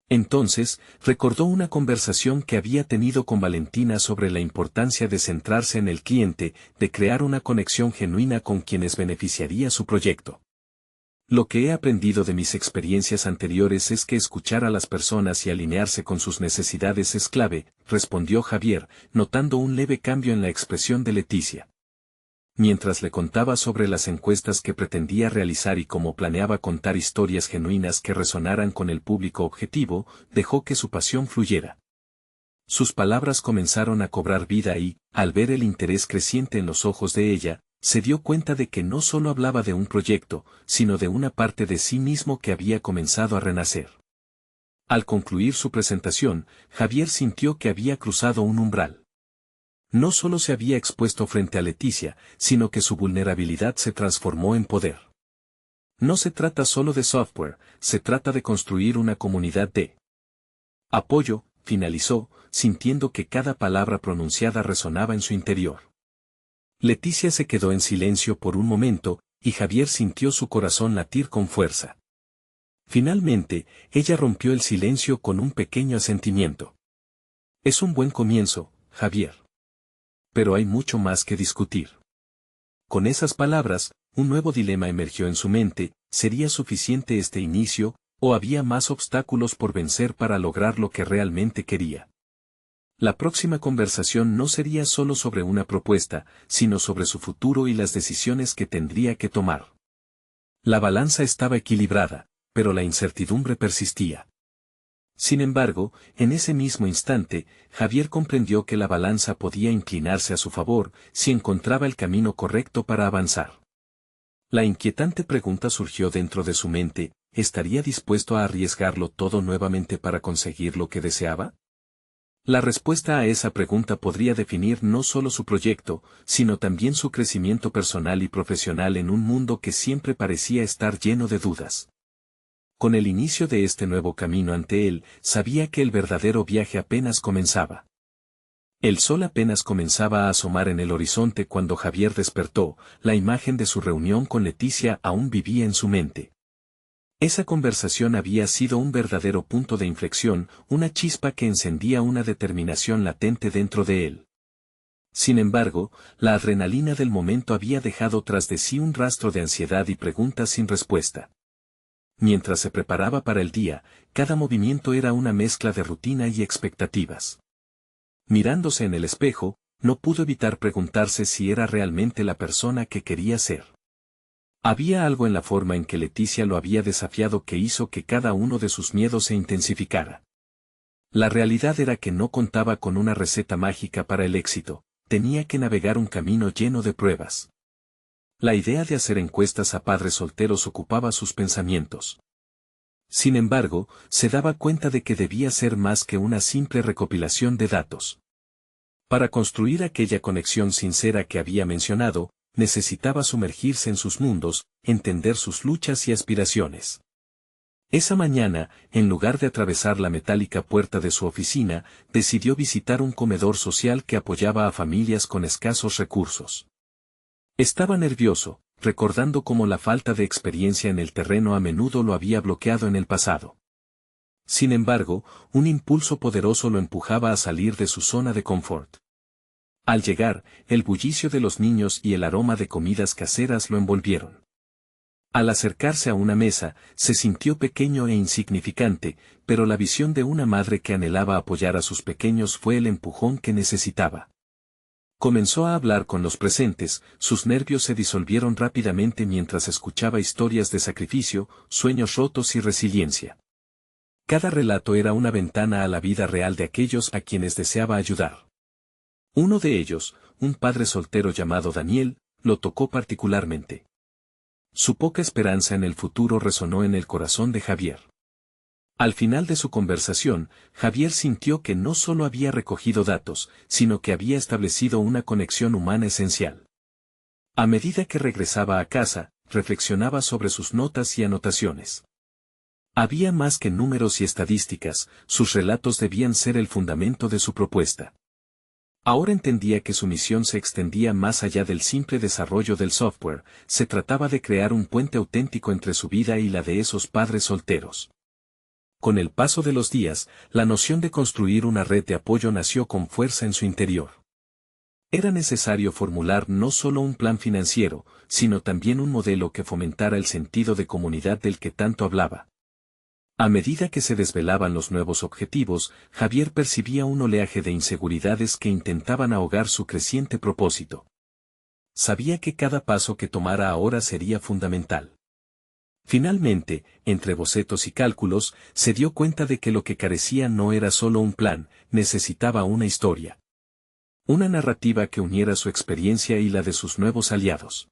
Entonces, recordó una conversación que había tenido con Valentina sobre la importancia de centrarse en el cliente, de crear una conexión genuina con quienes beneficiaría su proyecto. Lo que he aprendido de mis experiencias anteriores es que escuchar a las personas y alinearse con sus necesidades es clave, respondió Javier, notando un leve cambio en la expresión de Leticia. Mientras le contaba sobre las encuestas que pretendía realizar y cómo planeaba contar historias genuinas que resonaran con el público objetivo, dejó que su pasión fluyera. Sus palabras comenzaron a cobrar vida y, al ver el interés creciente en los ojos de ella, se dio cuenta de que no solo hablaba de un proyecto, sino de una parte de sí mismo que había comenzado a renacer. Al concluir su presentación, Javier sintió que había cruzado un umbral. No solo se había expuesto frente a Leticia, sino que su vulnerabilidad se transformó en poder. No se trata solo de software, se trata de construir una comunidad de apoyo, finalizó, sintiendo que cada palabra pronunciada resonaba en su interior. Leticia se quedó en silencio por un momento, y Javier sintió su corazón latir con fuerza. Finalmente, ella rompió el silencio con un pequeño asentimiento. Es un buen comienzo, Javier. Pero hay mucho más que discutir. Con esas palabras, un nuevo dilema emergió en su mente: ¿sería suficiente este inicio, o había más obstáculos por vencer para lograr lo que realmente quería? La próxima conversación no sería solo sobre una propuesta, sino sobre su futuro y las decisiones que tendría que tomar. La balanza estaba equilibrada, pero la incertidumbre persistía. Sin embargo, en ese mismo instante, Javier comprendió que la balanza podía inclinarse a su favor si encontraba el camino correcto para avanzar. La inquietante pregunta surgió dentro de su mente: ¿estaría dispuesto a arriesgarlo todo nuevamente para conseguir lo que deseaba? La respuesta a esa pregunta podría definir no solo su proyecto, sino también su crecimiento personal y profesional en un mundo que siempre parecía estar lleno de dudas. Con el inicio de este nuevo camino ante él, sabía que el verdadero viaje apenas comenzaba. El sol apenas comenzaba a asomar en el horizonte cuando Javier despertó, la imagen de su reunión con Leticia aún vivía en su mente. Esa conversación había sido un verdadero punto de inflexión, una chispa que encendía una determinación latente dentro de él. Sin embargo, la adrenalina del momento había dejado tras de sí un rastro de ansiedad y preguntas sin respuesta. Mientras se preparaba para el día, cada movimiento era una mezcla de rutina y expectativas. Mirándose en el espejo, no pudo evitar preguntarse si era realmente la persona que quería ser. Había algo en la forma en que Leticia lo había desafiado que hizo que cada uno de sus miedos se intensificara. La realidad era que no contaba con una receta mágica para el éxito, tenía que navegar un camino lleno de pruebas. La idea de hacer encuestas a padres solteros ocupaba sus pensamientos. Sin embargo, se daba cuenta de que debía ser más que una simple recopilación de datos. Para construir aquella conexión sincera que había mencionado, necesitaba sumergirse en sus mundos, entender sus luchas y aspiraciones. Esa mañana, en lugar de atravesar la metálica puerta de su oficina, decidió visitar un comedor social que apoyaba a familias con escasos recursos. Estaba nervioso, recordando cómo la falta de experiencia en el terreno a menudo lo había bloqueado en el pasado. Sin embargo, un impulso poderoso lo empujaba a salir de su zona de confort. Al llegar, el bullicio de los niños y el aroma de comidas caseras lo envolvieron. Al acercarse a una mesa, se sintió pequeño e insignificante, pero la visión de una madre que anhelaba apoyar a sus pequeños fue el empujón que necesitaba. Comenzó a hablar con los presentes, sus nervios se disolvieron rápidamente mientras escuchaba historias de sacrificio, sueños rotos y resiliencia. Cada relato era una ventana a la vida real de aquellos a quienes deseaba ayudar. Uno de ellos, un padre soltero llamado Daniel, lo tocó particularmente. Su poca esperanza en el futuro resonó en el corazón de Javier. Al final de su conversación, Javier sintió que no solo había recogido datos, sino que había establecido una conexión humana esencial. A medida que regresaba a casa, reflexionaba sobre sus notas y anotaciones. Había más que números y estadísticas, sus relatos debían ser el fundamento de su propuesta. Ahora entendía que su misión se extendía más allá del simple desarrollo del software, se trataba de crear un puente auténtico entre su vida y la de esos padres solteros. Con el paso de los días, la noción de construir una red de apoyo nació con fuerza en su interior. Era necesario formular no solo un plan financiero, sino también un modelo que fomentara el sentido de comunidad del que tanto hablaba. A medida que se desvelaban los nuevos objetivos, Javier percibía un oleaje de inseguridades que intentaban ahogar su creciente propósito. Sabía que cada paso que tomara ahora sería fundamental. Finalmente, entre bocetos y cálculos, se dio cuenta de que lo que carecía no era solo un plan, necesitaba una historia. Una narrativa que uniera su experiencia y la de sus nuevos aliados.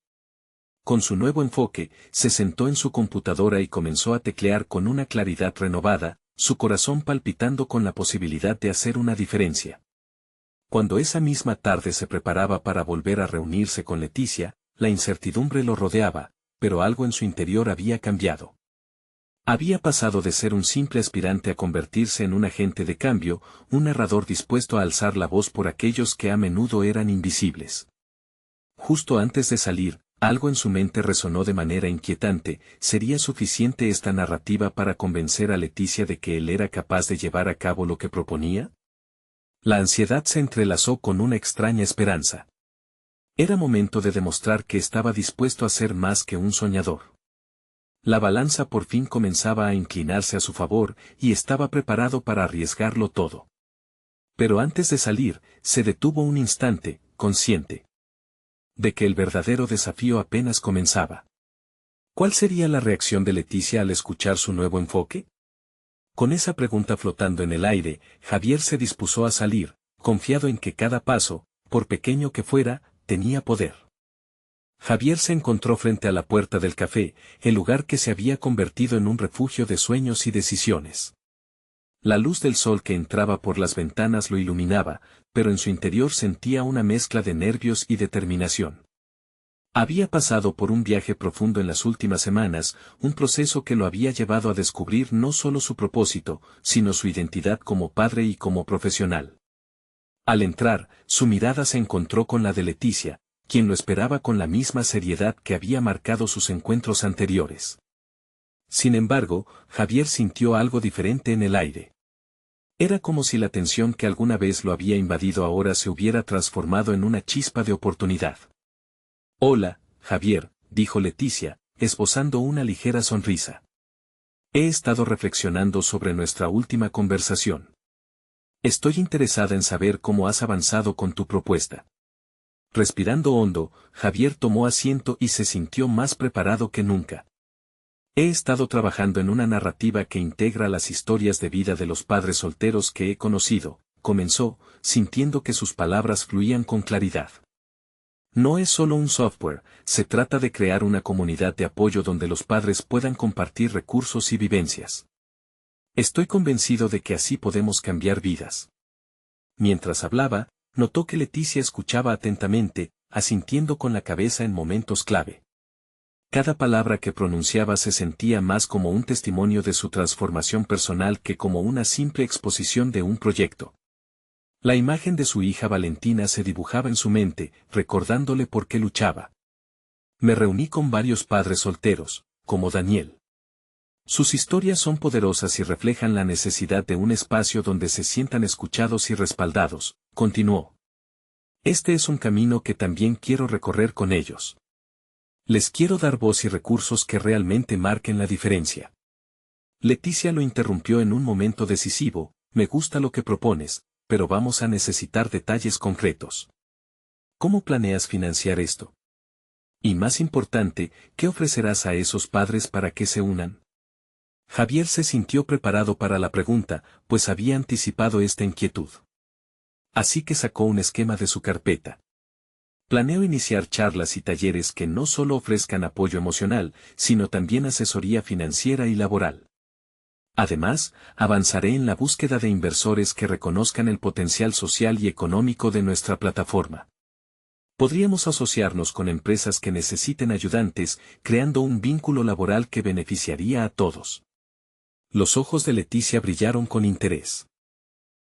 Con su nuevo enfoque, se sentó en su computadora y comenzó a teclear con una claridad renovada, su corazón palpitando con la posibilidad de hacer una diferencia. Cuando esa misma tarde se preparaba para volver a reunirse con Leticia, la incertidumbre lo rodeaba, pero algo en su interior había cambiado. Había pasado de ser un simple aspirante a convertirse en un agente de cambio, un narrador dispuesto a alzar la voz por aquellos que a menudo eran invisibles. Justo antes de salir, algo en su mente resonó de manera inquietante. ¿Sería suficiente esta narrativa para convencer a Leticia de que él era capaz de llevar a cabo lo que proponía? La ansiedad se entrelazó con una extraña esperanza. Era momento de demostrar que estaba dispuesto a ser más que un soñador. La balanza por fin comenzaba a inclinarse a su favor, y estaba preparado para arriesgarlo todo. Pero antes de salir, se detuvo un instante, consciente de que el verdadero desafío apenas comenzaba. ¿Cuál sería la reacción de Leticia al escuchar su nuevo enfoque? Con esa pregunta flotando en el aire, Javier se dispuso a salir, confiado en que cada paso, por pequeño que fuera, tenía poder. Javier se encontró frente a la puerta del café, el lugar que se había convertido en un refugio de sueños y decisiones. La luz del sol que entraba por las ventanas lo iluminaba, pero en su interior sentía una mezcla de nervios y determinación. Había pasado por un viaje profundo en las últimas semanas, un proceso que lo había llevado a descubrir no solo su propósito, sino su identidad como padre y como profesional. Al entrar, su mirada se encontró con la de Leticia, quien lo esperaba con la misma seriedad que había marcado sus encuentros anteriores. Sin embargo, Javier sintió algo diferente en el aire. Era como si la tensión que alguna vez lo había invadido ahora se hubiera transformado en una chispa de oportunidad. «Hola, Javier», dijo Leticia, esbozando una ligera sonrisa. «He estado reflexionando sobre nuestra última conversación. Estoy interesada en saber cómo has avanzado con tu propuesta». Respirando hondo, Javier tomó asiento y se sintió más preparado que nunca. «He estado trabajando en una narrativa que integra las historias de vida de los padres solteros que he conocido», comenzó, sintiendo que sus palabras fluían con claridad. «No es solo un software, se trata de crear una comunidad de apoyo donde los padres puedan compartir recursos y vivencias. Estoy convencido de que así podemos cambiar vidas». Mientras hablaba, notó que Leticia escuchaba atentamente, asintiendo con la cabeza en momentos clave. Cada palabra que pronunciaba se sentía más como un testimonio de su transformación personal que como una simple exposición de un proyecto. La imagen de su hija Valentina se dibujaba en su mente, recordándole por qué luchaba. «Me reuní con varios padres solteros, como Daniel. Sus historias son poderosas y reflejan la necesidad de un espacio donde se sientan escuchados y respaldados», continuó. «Este es un camino que también quiero recorrer con ellos. Les quiero dar voz y recursos que realmente marquen la diferencia». Leticia lo interrumpió en un momento decisivo: «Me gusta lo que propones, pero vamos a necesitar detalles concretos. ¿Cómo planeas financiar esto? Y más importante, ¿qué ofrecerás a esos padres para que se unan?». Javier se sintió preparado para la pregunta, pues había anticipado esta inquietud. Así que sacó un esquema de su carpeta. «Planeo iniciar charlas y talleres que no solo ofrezcan apoyo emocional, sino también asesoría financiera y laboral. Además, avanzaré en la búsqueda de inversores que reconozcan el potencial social y económico de nuestra plataforma. Podríamos asociarnos con empresas que necesiten ayudantes, creando un vínculo laboral que beneficiaría a todos». Los ojos de Leticia brillaron con interés.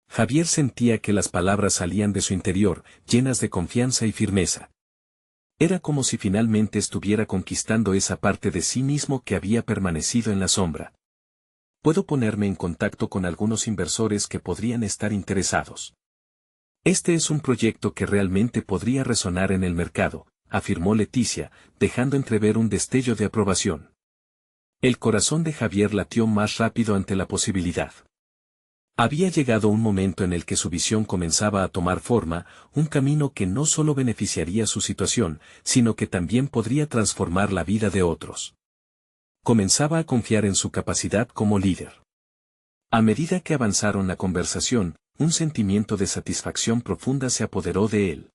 Javier sentía que las palabras salían de su interior, llenas de confianza y firmeza. Era como si finalmente estuviera conquistando esa parte de sí mismo que había permanecido en la sombra. «Puedo ponerme en contacto con algunos inversores que podrían estar interesados. Este es un proyecto que realmente podría resonar en el mercado», afirmó Leticia, dejando entrever un destello de aprobación. El corazón de Javier latió más rápido ante la posibilidad. Había llegado un momento en el que su visión comenzaba a tomar forma, un camino que no solo beneficiaría su situación, sino que también podría transformar la vida de otros. Comenzaba a confiar en su capacidad como líder. A medida que avanzaron la conversación, un sentimiento de satisfacción profunda se apoderó de él.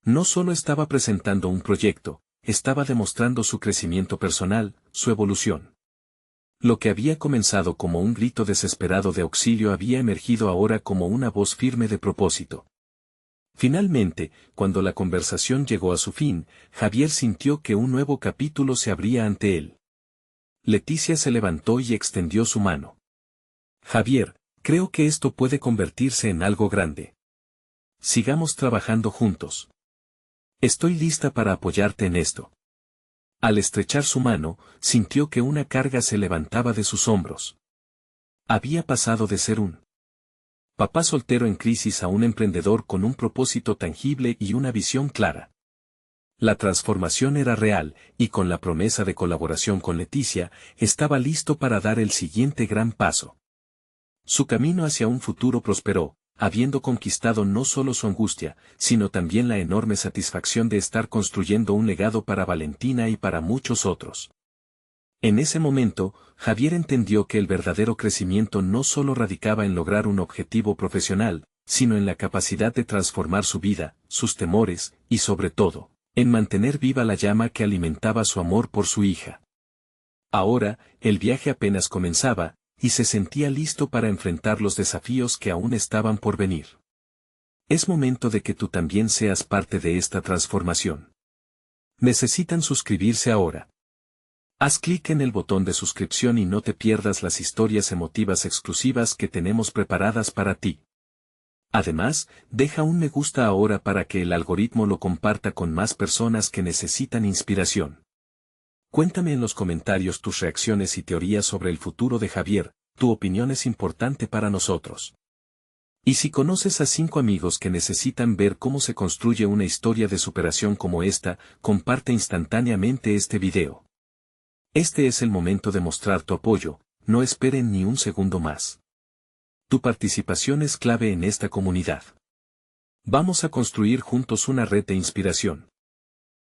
No solo estaba presentando un proyecto, estaba demostrando su crecimiento personal, su evolución. Lo que había comenzado como un grito desesperado de auxilio había emergido ahora como una voz firme de propósito. Finalmente, cuando la conversación llegó a su fin, Javier sintió que un nuevo capítulo se abría ante él. Leticia se levantó y extendió su mano. «Javier, creo que esto puede convertirse en algo grande. Sigamos trabajando juntos. Estoy lista para apoyarte en esto». Al estrechar su mano, sintió que una carga se levantaba de sus hombros. Había pasado de ser un papá soltero en crisis a un emprendedor con un propósito tangible y una visión clara. La transformación era real, y con la promesa de colaboración con Leticia, estaba listo para dar el siguiente gran paso. Su camino hacia un futuro prosperó, habiendo conquistado no solo su angustia, sino también la enorme satisfacción de estar construyendo un legado para Valentina y para muchos otros. En ese momento, Javier entendió que el verdadero crecimiento no solo radicaba en lograr un objetivo profesional, sino en la capacidad de transformar su vida, sus temores, y sobre todo, en mantener viva la llama que alimentaba su amor por su hija. Ahora, el viaje apenas comenzaba, y se sentía listo para enfrentar los desafíos que aún estaban por venir. Es momento de que tú también seas parte de esta transformación. Necesitan suscribirse ahora. Haz clic en el botón de suscripción y no te pierdas las historias emotivas exclusivas que tenemos preparadas para ti. Además, deja un me gusta ahora para que el algoritmo lo comparta con más personas que necesitan inspiración. Cuéntame en los comentarios tus reacciones y teorías sobre el futuro de Javier, tu opinión es importante para nosotros. Y si conoces a 5 amigos que necesitan ver cómo se construye una historia de superación como esta, comparte instantáneamente este video. Este es el momento de mostrar tu apoyo, no esperen ni un segundo más. Tu participación es clave en esta comunidad. Vamos a construir juntos una red de inspiración.